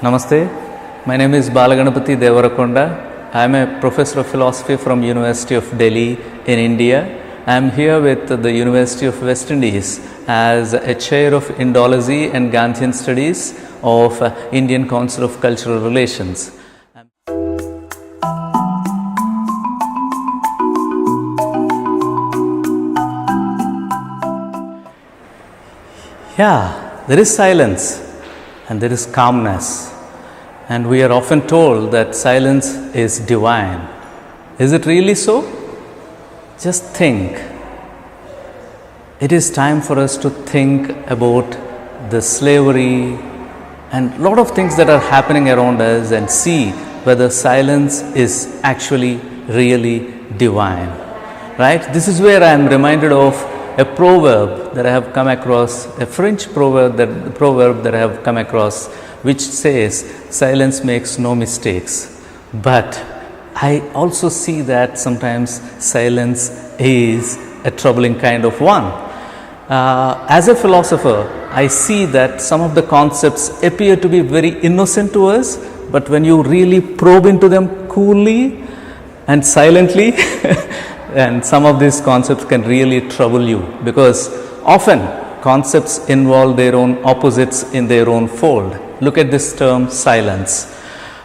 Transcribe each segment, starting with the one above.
Namaste. My name is Balaganapathi Devarakonda. I am a professor of philosophy from University of Delhi in India. I am here with the University of West Indies as a chair of Indology and Gandhian Studies of Indian Council of Cultural Relations. Yeah, there is silence and there is calmness, and we are often told that silence is divine. Is it really so? Just think. It is time for us to think about the slavery and a lot of things that are happening around us and see whether silence is actually really divine. Right? This is where I am reminded of a proverb that I have come across, a French proverb that I have come across, which says, silence makes no mistakes. But I also see that sometimes silence is a troubling kind of one. As a philosopher, I see that some of the concepts appear to be very innocent to us, but when you really probe into them coolly and silently, and some of these concepts can really trouble you, because often concepts involve their own opposites in their own fold. Look at this term silence.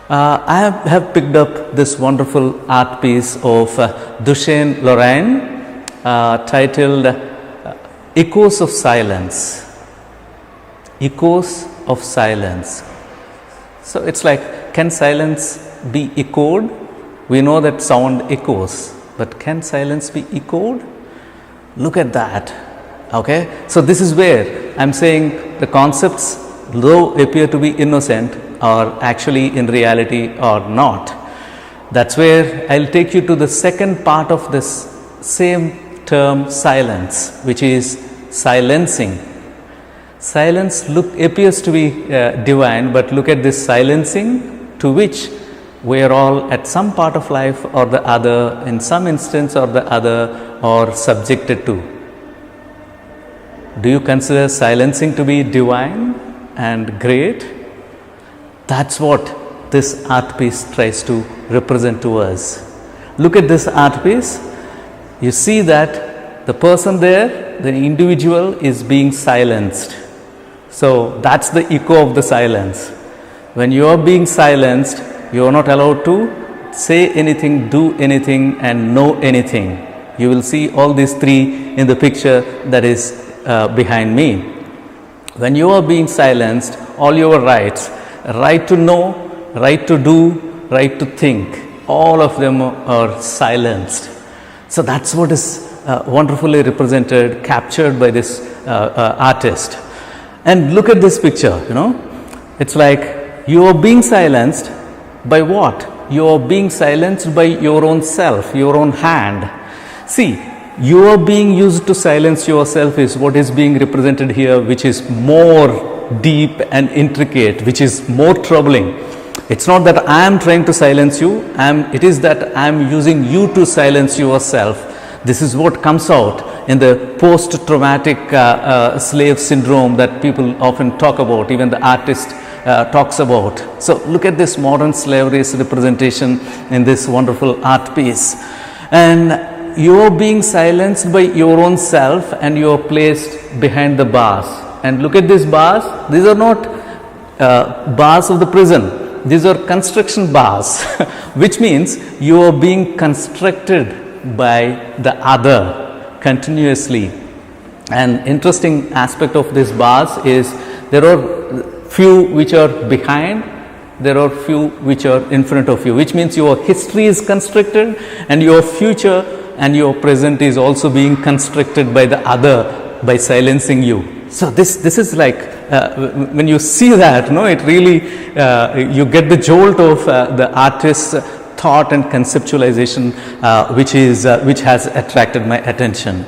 I have picked up this wonderful art piece of Dushaine Lorraine titled Echoes of Silence. Echoes of Silence. So it's like, can silence be echoed? We know that sound echoes. But can silence be echoed? Look at that. Okay, so this is where I'm saying the concepts, though appear to be innocent, are actually in reality or not. That's where I'll take you to the second part of this same term, silence, which is silencing. Silence appears to be divine, but look at this silencing, to which we are all at some part of life or the other, in some instance or the other, or subjected to. Do you consider silencing to be divine and great? That's what this art piece tries to represent to us. Look at this art piece. You see that the person there, the individual, is being silenced. So that's the echo of the silence. When you are being silenced, you are not allowed to say anything, do anything, and know anything. You will see all these three in the picture that is behind me. When you are being silenced, all your rights, right to know, right to do, right to think, all of them are silenced. So that's what is wonderfully represented, captured by this artist. And look at this picture, it's like you are being silenced. By what? You are being silenced by your own self, your own hand. See, you are being used to silence yourself is what is being represented here, which is more deep and intricate, which is more troubling. It's not that I am trying to silence you, it is that I am using you to silence yourself. This is what comes out in the post-traumatic slave syndrome that people often talk about, even the artist talks about. So look at this modern slavery's representation in this wonderful art piece. And you are being silenced by your own self, and you are placed behind the bars. And look at these bars. These are not bars of the prison. These are construction bars, which means you are being constructed by the other continuously. An interesting aspect of these bars is there are few which are behind, there are few which are in front of you, which means your history is constructed and your future and your present is also being constructed by the other by silencing you. So this is like when you see that, it really you get the jolt of the artist's thought and conceptualization, which has attracted my attention.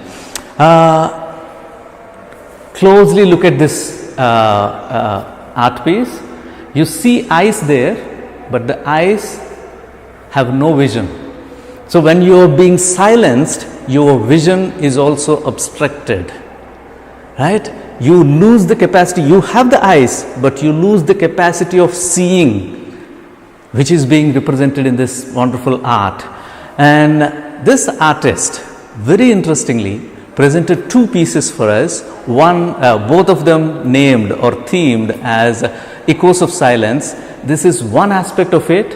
Closely look at this art piece. You see eyes there, but the eyes have no vision. So when you are being silenced, your vision is also obstructed, right? you lose the capacity. You have the eyes, but you lose the capacity of seeing, which is being represented in this wonderful art. And this artist, very interestingly, presented two pieces for us. One, both of them named or themed as echoes of silence. This is one aspect of it,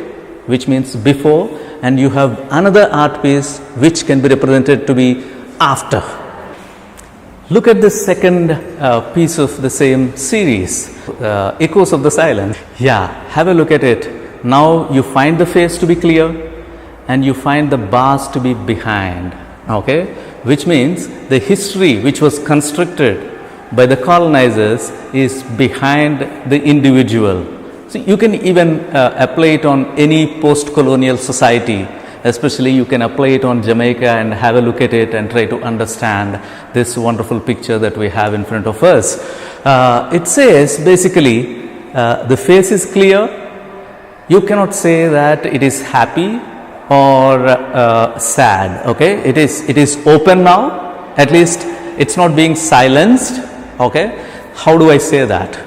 which means before, and you have another art piece which can be represented to be after. Look at the second piece of the same series, echoes of the silence. Yeah, have a look at it. Now you find the face to be clear and you find the bars to be behind, okay, which means the history which was constructed by the colonizers is behind the individual. So you can even apply it on any post-colonial society, especially you can apply it on Jamaica and have a look at it and try to understand this wonderful picture that we have in front of us. It says basically the face is clear. You cannot say that it is happy or sad, okay. It is open now, at least it's not being silenced, okay. How do I say that?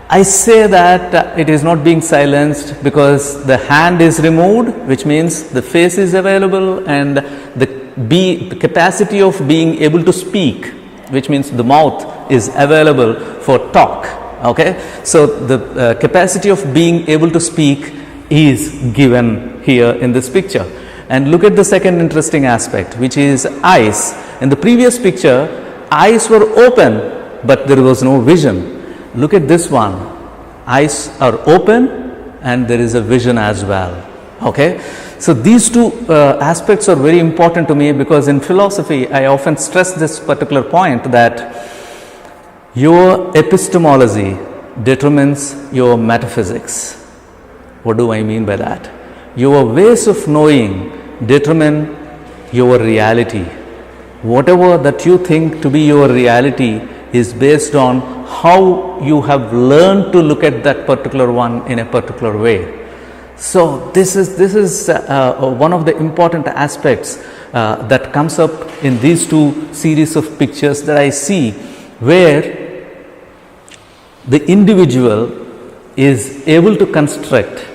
I say that it is not being silenced because the hand is removed, which means the face is available, and the capacity of being able to speak, which means the mouth is available for talk, okay. So the capacity of being able to speak is given here in this picture. And look at the second interesting aspect, which is eyes. In the previous picture, eyes were open, but there was no vision. Look at this one. Eyes are open and there is a vision as well, okay. So these two aspects are very important to me, because in philosophy I often stress this particular point, that your epistemology determines your metaphysics. What do I mean by that? Your ways of knowing determine your reality. Whatever that you think to be your reality is based on how you have learned to look at that particular one in a particular way. So this is one of the important aspects that comes up in these two series of pictures that I see, where the individual is able to construct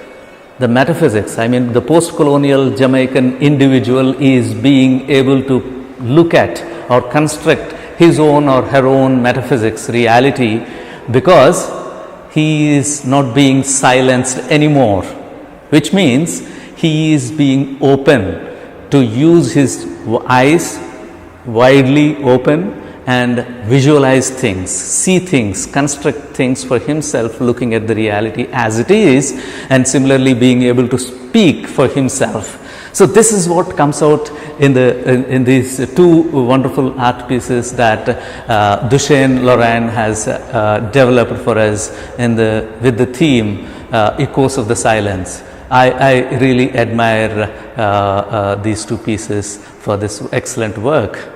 the metaphysics. I mean, the post-colonial Jamaican individual is being able to look at or construct his own or her own metaphysics reality, because he is not being silenced anymore, which means he is being open to use his eyes widely open and visualize things, see things, construct things for himself, looking at the reality as it is, and similarly being able to speak for himself. So this is what comes out in these two wonderful art pieces that Dushaine Lorraine has developed for us with the theme Echoes of the Silence. I really admire these two pieces for this excellent work.